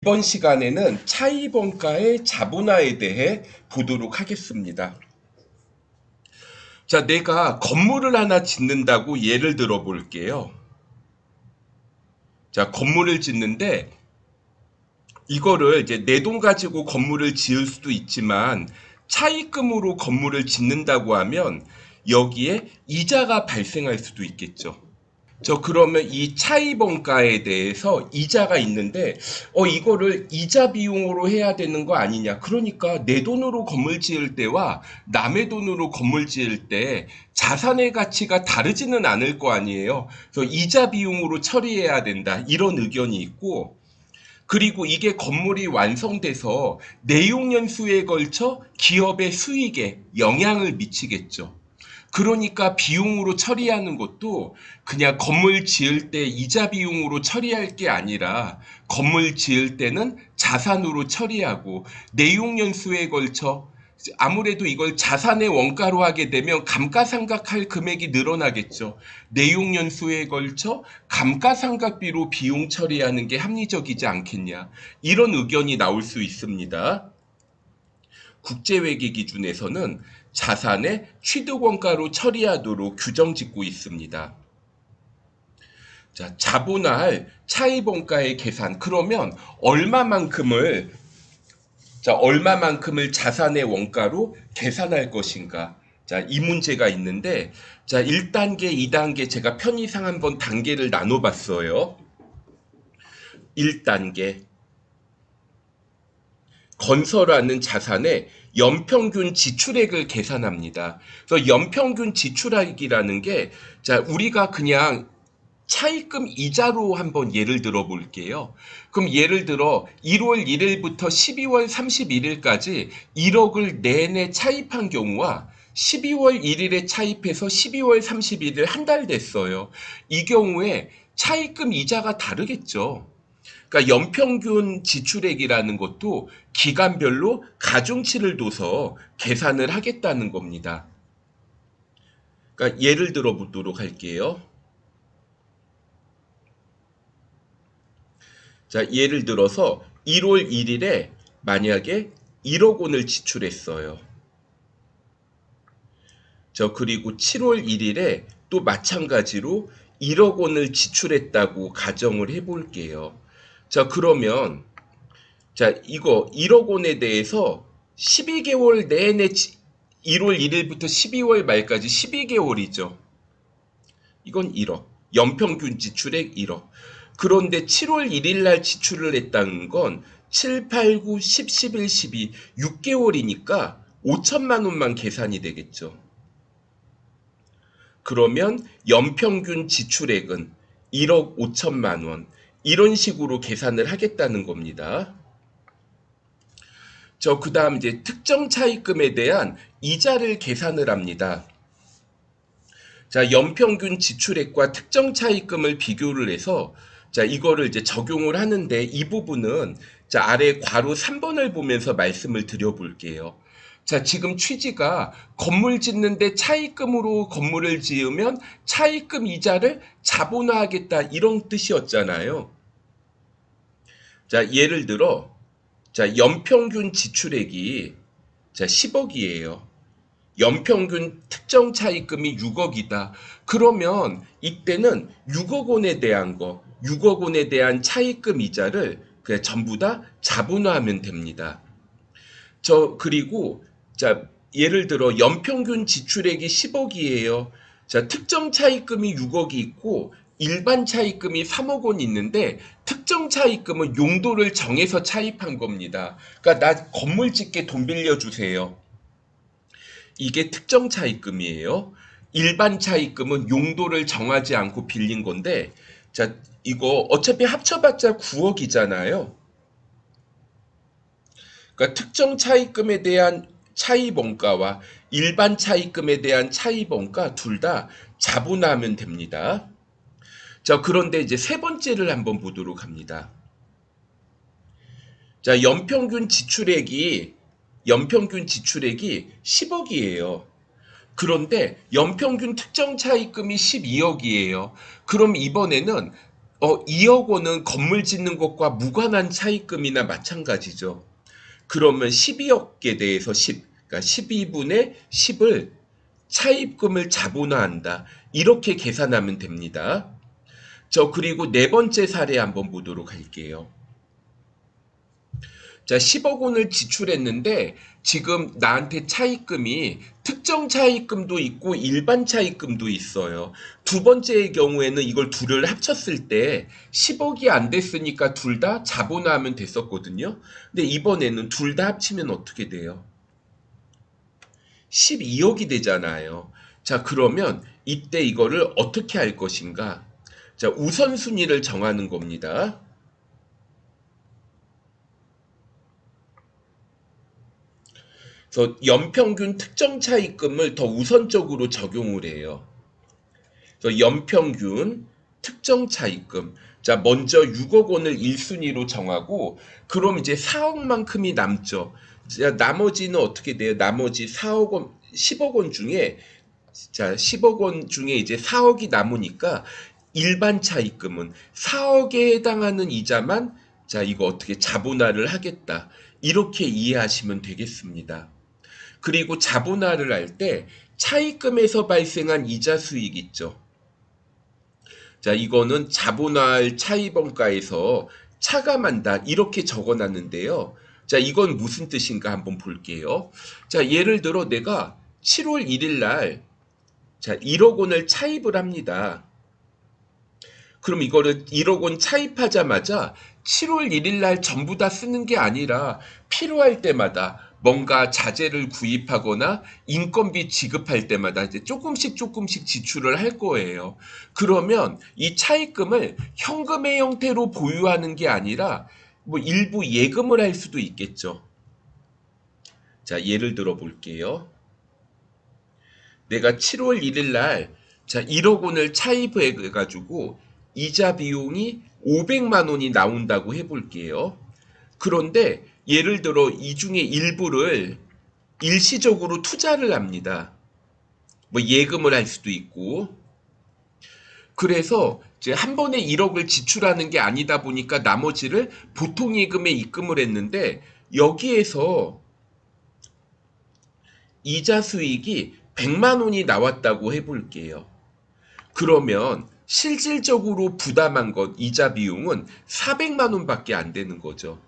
이번 시간에는 차입원가의 자본화에 대해 보도록 하겠습니다. 자, 내가 건물을 하나 짓는다고 예를 들어 볼게요. 자, 건물을 짓는데 이거를 이제 내 돈 가지고 건물을 지을 수도 있지만 차입금으로 건물을 짓는다고 하면 여기에 이자가 발생할 수도 있겠죠. 그러면 이 차입원가에 대해서 이자가 있는데 이거를 이자 비용으로 해야 되는 거 아니냐. 그러니까 내 돈으로 건물 지을 때와 남의 돈으로 건물 지을 때 자산의 가치가 다르지는 않을 거 아니에요. 그래서 이자 비용으로 처리해야 된다. 이런 의견이 있고, 그리고 이게 건물이 완성돼서 내용연수에 걸쳐 기업의 수익에 영향을 미치겠죠. 그러니까 비용으로 처리하는 것도 그냥 건물 지을 때 이자 비용으로 처리할 게 아니라 건물 지을 때는 자산으로 처리하고 내용연수에 걸쳐 아무래도 이걸 자산의 원가로 하게 되면 감가상각할 금액이 늘어나겠죠. 내용연수에 걸쳐 감가상각비로 비용 처리하는 게 합리적이지 않겠냐. 이런 의견이 나올 수 있습니다. 국제회계 기준에서는 자산의 취득원가로 처리하도록 규정 짓고 있습니다. 자, 자본화할 차입원가의 계산. 그러면 얼마만큼을 자산의 원가로 계산할 것인가? 자, 이 문제가 있는데, 자, 1단계, 2단계 제가 편의상 한번 단계를 나눠봤어요. 1단계. 건설하는 자산의 연평균 지출액을 계산합니다. 그래서 연평균 지출액이라는 게, 자, 우리가 그냥 차입금 이자로 한번 예를 들어 볼게요. 그럼 예를 들어 1월 1일부터 12월 31일까지 1억을 내내 차입한 경우와 12월 1일에 차입해서 12월 31일 한 달 됐어요. 이 경우에 차입금 이자가 다르겠죠. 그러니까 연평균 지출액이라는 것도 기간별로 가중치를 둬서 계산을 하겠다는 겁니다. 그러니까 예를 들어 보도록 할게요. 자, 예를 들어서 1월 1일에 만약에 1억 원을 지출했어요. 그리고 7월 1일에 또 마찬가지로 1억 원을 지출했다고 가정을 해볼게요. 자, 그러면 이거 1억 원에 대해서 12개월 내내 1월 1일부터 12월 말까지 12개월이죠. 이건 1억. 연평균 지출액 1억. 그런데 7월 1일 날 지출을 했다는 건 7, 8, 9, 10, 11, 12, 6개월이니까 5천만 원만 계산이 되겠죠. 그러면 연평균 지출액은 1억 5천만 원. 이런 식으로 계산을 하겠다는 겁니다. 그 다음 이제 특정 차입금에 대한 이자를 계산을 합니다. 자, 연평균 지출액과 특정 차입금을 비교를 해서 자, 이거를 이제 적용을 하는데 이 부분은 자, 아래 괄호 3번을 보면서 말씀을 드려볼게요. 자, 지금 취지가 건물 짓는데 차입금으로 건물을 지으면 차입금 이자를 자본화하겠다 이런 뜻이었잖아요. 자, 예를 들어 자, 연평균 지출액이 자, 10억이에요. 연평균 특정 차입금이 6억이다. 그러면 이때는 6억 원에 대한 6억 원에 대한 차입금 이자를 그냥 전부 다 자본화하면 됩니다. 그리고 자, 예를 들어 연평균 지출액이 10억이에요. 자, 특정 차입금이 6억이 있고 일반 차입금이 3억 원이 있는데 특정 차입금은 용도를 정해서 차입한 겁니다. 그러니까 나 건물 짓게 돈 빌려주세요. 이게 특정 차입금이에요. 일반 차입금은 용도를 정하지 않고 빌린 건데, 자, 이거 어차피 합쳐봤자 9억이잖아요. 그러니까 특정 차입금에 대한 차입원가와 일반 차입금에 대한 차입원가 둘 다 자본화하면 됩니다. 자, 그런데 이제 세 번째를 한번 보도록 합니다. 자, 연평균 지출액이 10억이에요. 그런데 연평균 특정 차입금이 12억이에요. 그럼 이번에는 2억 원은 건물 짓는 것과 무관한 차입금이나 마찬가지죠. 그러면 12억에 대해서 10, 그러니까 12분의 10을 차입금을 자본화한다. 이렇게 계산하면 됩니다. 그리고 네 번째 사례 한번 보도록 할게요. 자, 10억 원을 지출했는데 지금 나한테 차입금이 특정 차입금도 있고 일반 차입금도 있어요. 두 번째의 경우에는 이걸 둘을 합쳤을 때 10억이 안 됐으니까 둘 다 자본화하면 됐었거든요. 근데 이번에는 둘 다 합치면 어떻게 돼요? 12억이 되잖아요. 자, 그러면 이때 이거를 어떻게 할 것인가? 자, 우선순위를 정하는 겁니다. 그래서 연평균 특정 차입금을 더 우선적으로 적용을 해요. 그래서 연평균 특정 차입금. 자, 먼저 6억 원을 1순위로 정하고, 그럼 이제 4억만큼이 남죠. 자, 나머지는 어떻게 돼요? 나머지 4억 원, 10억 원 중에, 자, 10억 원 중에 이제 4억이 남으니까 일반 차입금은 4억에 해당하는 이자만, 자, 이거 어떻게 자본화를 하겠다. 이렇게 이해하시면 되겠습니다. 그리고 자본화를 할 때 차입금에서 발생한 이자 수익 있죠. 자, 이거는 자본화할 차입원가에서 차감한다. 이렇게 적어놨는데요. 자, 이건 무슨 뜻인가 한번 볼게요. 자, 예를 들어 내가 7월 1일 날, 자, 1억 원을 차입을 합니다. 그럼 이거를 1억 원 차입하자마자 7월 1일 날 전부 다 쓰는 게 아니라 필요할 때마다 뭔가 자재를 구입하거나 인건비 지급할 때마다 이제 조금씩 지출을 할 거예요. 그러면 이 차입금을 현금의 형태로 보유하는 게 아니라 뭐 일부 예금을 할 수도 있겠죠. 자, 예를 들어 볼게요. 내가 7월 1일 날, 자, 1억 원을 차입해 가지고 이자 비용이 500만 원이 나온다고 해볼게요. 그런데 예를 들어 이 중에 일부를 일시적으로 투자를 합니다. 뭐 예금을 할 수도 있고. 그래서 이제 한 번에 1억을 지출하는 게 아니다 보니까 나머지를 보통 예금에 입금을 했는데 여기에서 이자 수익이 100만 원이 나왔다고 해볼게요. 그러면 실질적으로 부담한 것 이자 비용은 400만 원밖에 안 되는 거죠.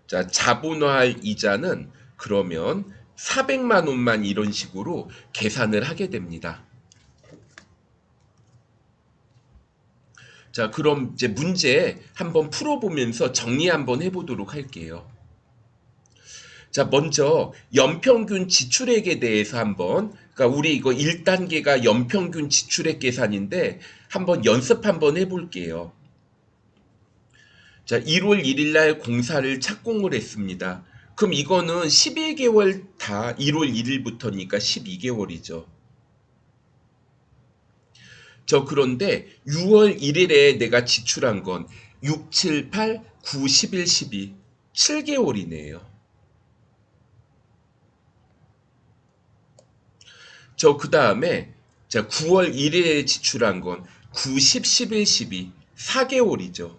자, 자본화할 이자는 그러면 400만 원만 이런 식으로 계산을 하게 됩니다. 자, 그럼 이제 문제 한번 풀어보면서 정리 한번 해보도록 할게요. 자, 먼저 연평균 지출액에 대해서 한번, 그러니까 우리 이거 1단계가 연평균 지출액 계산인데 한번 연습 한번 해볼게요. 자, 1월 1일 날 공사를 착공을 했습니다. 그럼 이거는 11개월 다 1월 1일부터니까 12개월이죠. 그런데 6월 1일에 내가 지출한 건 6, 7, 8, 9, 11, 12, 7개월이네요. 그 다음에 자, 9월 1일에 지출한 건 9, 10, 11, 12, 4개월이죠.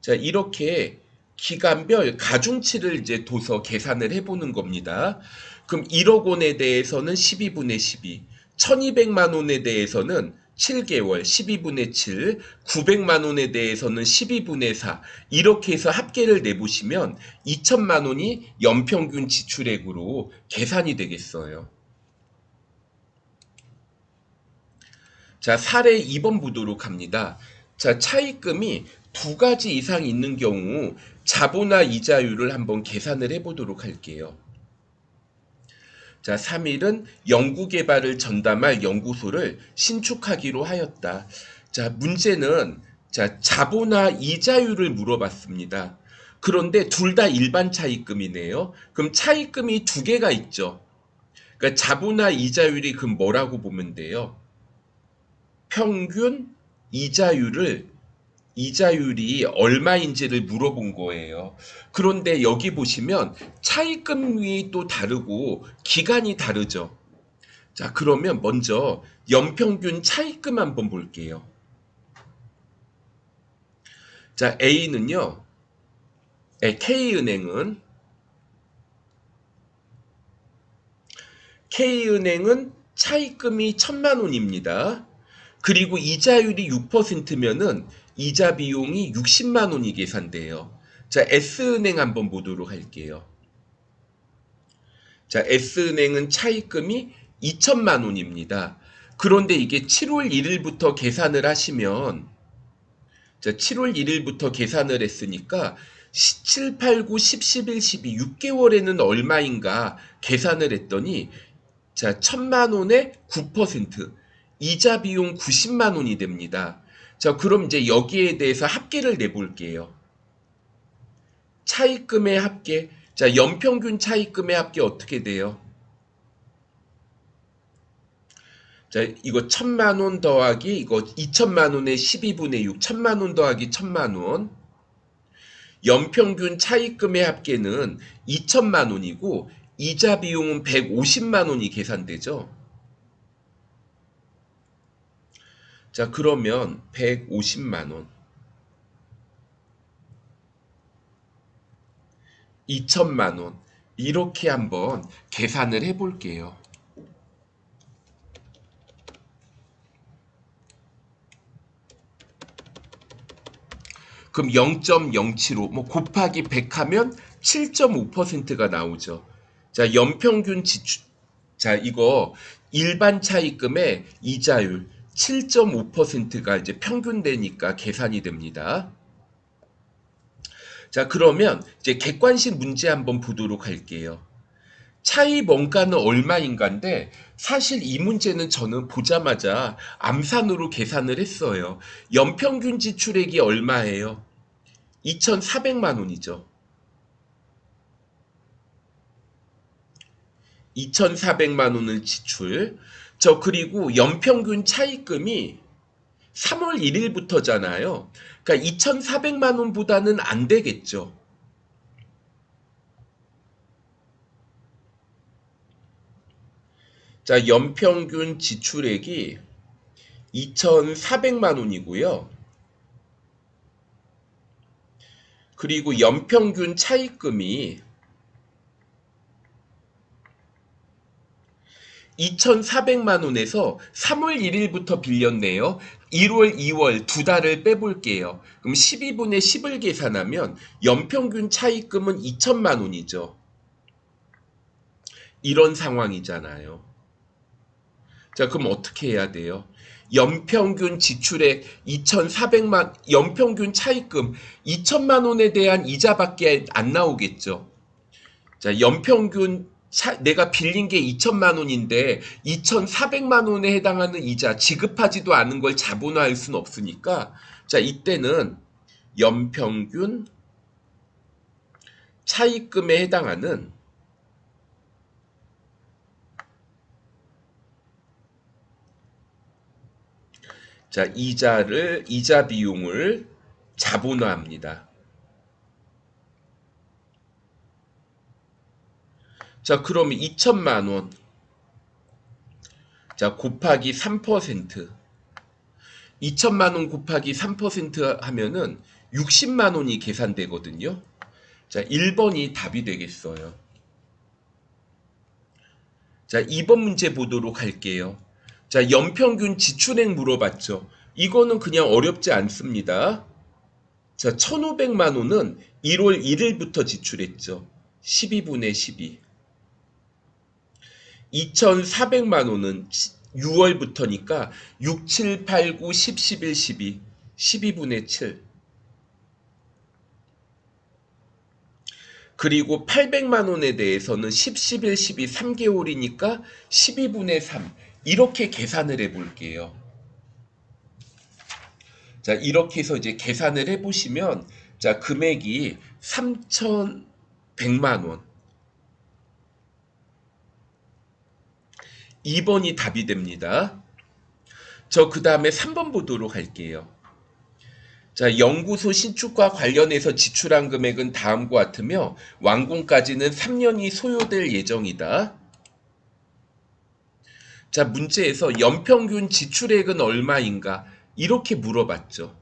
자, 이렇게 기간별 가중치를 이제 둬서 계산을 해보는 겁니다. 그럼 1억 원에 대해서는 12분의 12, 1200만 원에 대해서는 7개월, 12분의 7, 900만 원에 대해서는 12분의 4, 이렇게 해서 합계를 내보시면 2000만 원이 연평균 지출액으로 계산이 되겠어요. 자, 사례 2번 보도록 합니다. 자, 차입금이 두 가지 이상 있는 경우 자본화 이자율을 한번 계산을 해보도록 할게요. 자, 3일은 연구개발을 전담할 연구소를 신축하기로 하였다. 자, 문제는 자, 자본화 이자율을 물어봤습니다. 그런데 둘 다 일반 차입금이네요. 그럼 차입금이 두 개가 있죠. 그러니까 자본화 이자율이 그럼 뭐라고 보면 돼요? 평균 이자율이 얼마인지를 물어본 거예요. 그런데 여기 보시면 차입금이 또 다르고 기간이 다르죠. 자, 그러면 먼저 연평균 차입금 한번 볼게요. 자, A는요, K은행은 차입금이 1,000만 원입니다. 그리고 이자율이 6%면은 이자 비용이 60만 원이 계산돼요. 자, S은행 한번 보도록 할게요. 자, S은행은 차입금이 2천만 원입니다. 그런데 이게 7월 1일부터 계산을 하시면, 자, 7월 1일부터 계산을 했으니까 7, 8, 9, 10, 11, 12, 6개월에는 얼마인가 계산을 했더니, 자, 1,000만 원에 9%, 이자 비용 90만 원이 됩니다. 자, 그럼 이제 여기에 대해서 합계를 내볼게요. 차입금의 합계. 자, 연평균 차입금의 합계 어떻게 돼요? 자, 이거 1,000만 원 더하기 이거 2천만 원의 12분의 6, 1,000만 원 더하기 1,000만 원. 연평균 차입금의 합계는 2천만 원이고 이자 비용은 150만 원이 계산되죠. 자, 그러면 150만 원, 2천만 원 이렇게 한번 계산을 해볼게요. 그럼 0.075 뭐 곱하기 100 하면 7.5%가 나오죠. 자, 연평균 지출. 자, 이거 일반 차입금의 이자율 7.5%가 이제 평균되니까 계산이 됩니다. 자, 그러면 이제 객관식 문제 한번 보도록 할게요. 차입 원가는 얼마인가인데 사실 이 문제는 저는 보자마자 암산으로 계산을 했어요. 연평균 지출액이 얼마예요? 2,400만 원이죠. 2,400만 원을 지출. 저 그리고 연평균 차입금이 3월 1일부터잖아요. 그러니까 2,400만 원보다는 안 되겠죠. 자, 연평균 지출액이 2,400만 원이고요. 그리고 연평균 차입금이 2,400만 원에서 3월 1일부터 빌렸네요. 1월, 2월 두 달을 빼볼게요. 그럼 12분의 10을 계산하면 연평균 차입금은 2천만 원이죠. 이런 상황이잖아요. 자, 그럼 어떻게 해야 돼요? 연평균 지출액 2,400만, 연평균 차입금 2천만 원에 대한 이자밖에 안 나오겠죠. 자, 연평균 내가 빌린 게 2천만 원인데 2,400만 원에 해당하는 이자 지급하지도 않은 걸 자본화할 수는 없으니까, 자, 이때는 연평균 차입금에 해당하는, 자, 이자 비용을 자본화합니다. 자, 그러면 2천만 원, 자, 곱하기 3%, 2천만 원 곱하기 3% 하면은 60만 원이 계산되거든요. 자, 1번이 답이 되겠어요. 자, 2번 문제 보도록 할게요. 자, 연평균 지출액 물어봤죠. 이거는 그냥 어렵지 않습니다. 자, 1,500만 원은 1월 1일부터 지출했죠. 12분의 12. 2,400만 원은 6월부터니까 6, 7, 8, 9, 10, 11, 12. 12분의 7. 그리고 800만 원에 대해서는 10, 11, 12, 3개월이니까 12분의 3. 이렇게 계산을 해볼게요. 자, 이렇게 해서 이제 계산을 해보시면, 자, 금액이 3,100만 원. 2번이 답이 됩니다. 저 그 다음에 3번 보도록 할게요. 자, 연구소 신축과 관련해서 지출한 금액은 다음과 같으며 완공까지는 3년이 소요될 예정이다. 자, 문제에서 연평균 지출액은 얼마인가? 이렇게 물어봤죠.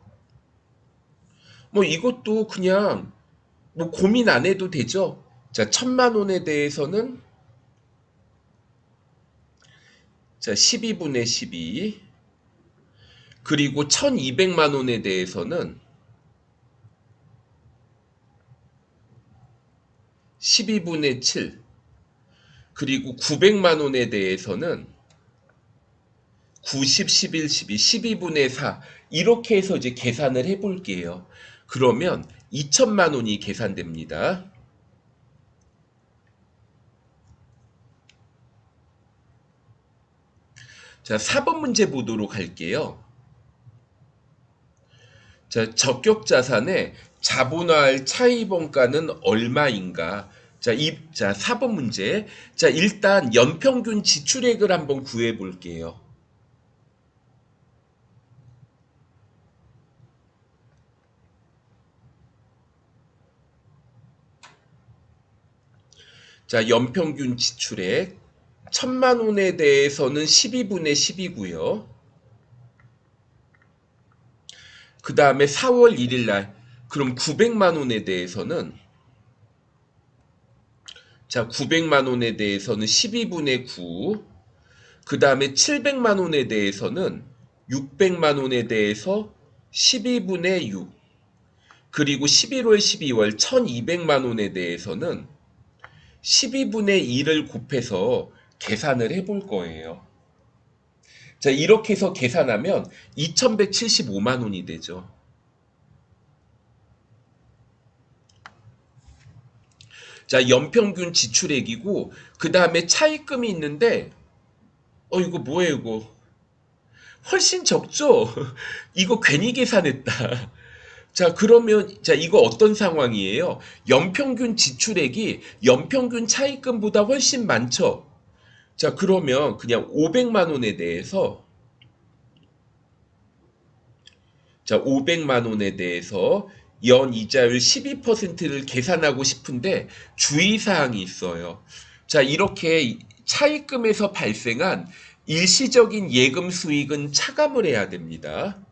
뭐 이것도 그냥 뭐 고민 안 해도 되죠. 자, 1,000만 원에 대해서는 자, 12분의 12. 그리고 1,200만 원에 대해서는 12분의 7. 그리고 900만 원에 대해서는 90, 11, 12, 12분의 4. 이렇게 해서 이제 계산을 해 볼게요. 그러면 2천만 원이 계산됩니다. 자, 4번 문제 보도록 할게요. 자, 적격 자산의 자본화할 차입원가는 얼마인가? 자, 4번 문제. 자, 일단 연평균 지출액을 한번 구해 볼게요. 자, 연평균 지출액 1,000만 원에 대해서는 12분의 10이고요. 그 다음에 4월 1일 날 그럼 900만 원에 대해서는 자, 900만 원에 대해서는 12분의 9. 그 다음에 700만 원에 대해서는 600만 원에 대해서 12분의 6. 그리고 11월, 12월 1200만 원에 대해서는 12분의 2를 곱해서 계산을 해볼 거예요. 자, 이렇게 해서 계산하면 2175만 원이 되죠. 자, 연평균 지출액이고 그 다음에 차입금이 있는데 이거 뭐예요 이거. 훨씬 적죠? 이거 괜히 계산했다. 자, 그러면 자, 이거 어떤 상황이에요? 연평균 지출액이 연평균 차입금보다 훨씬 많죠? 자, 그러면 그냥 500만 원에 대해서 자, 500만 원에 대해서 연이자율 12%를 계산하고 싶은데 주의사항이 있어요. 자, 이렇게 차입금에서 발생한 일시적인 예금 수익은 차감을 해야 됩니다.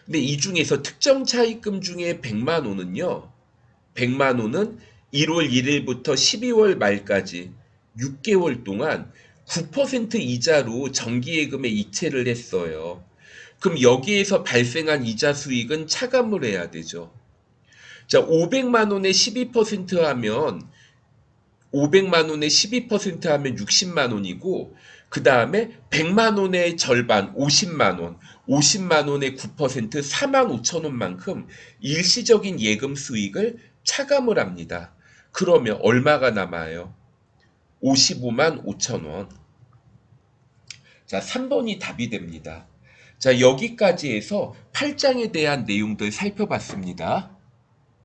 근데 이 중에서 특정 차입금 중에 100만 원은요. 100만 원은 1월 1일부터 12월 말까지 6개월 동안 9% 이자로 정기예금에 이체를 했어요. 그럼 여기에서 발생한 이자 수익은 차감을 해야 되죠. 자, 500만 원에 12% 하면 500만 원에 12% 하면 60만 원이고 그 다음에 100만 원의 절반 50만 원, 50만 원의 9% 4만 5천 원만큼 일시적인 예금 수익을 차감을 합니다. 그러면 얼마가 남아요? 55만 5천 원. 자, 3번이 답이 됩니다. 자, 여기까지 해서 8장에 대한 내용들 살펴봤습니다.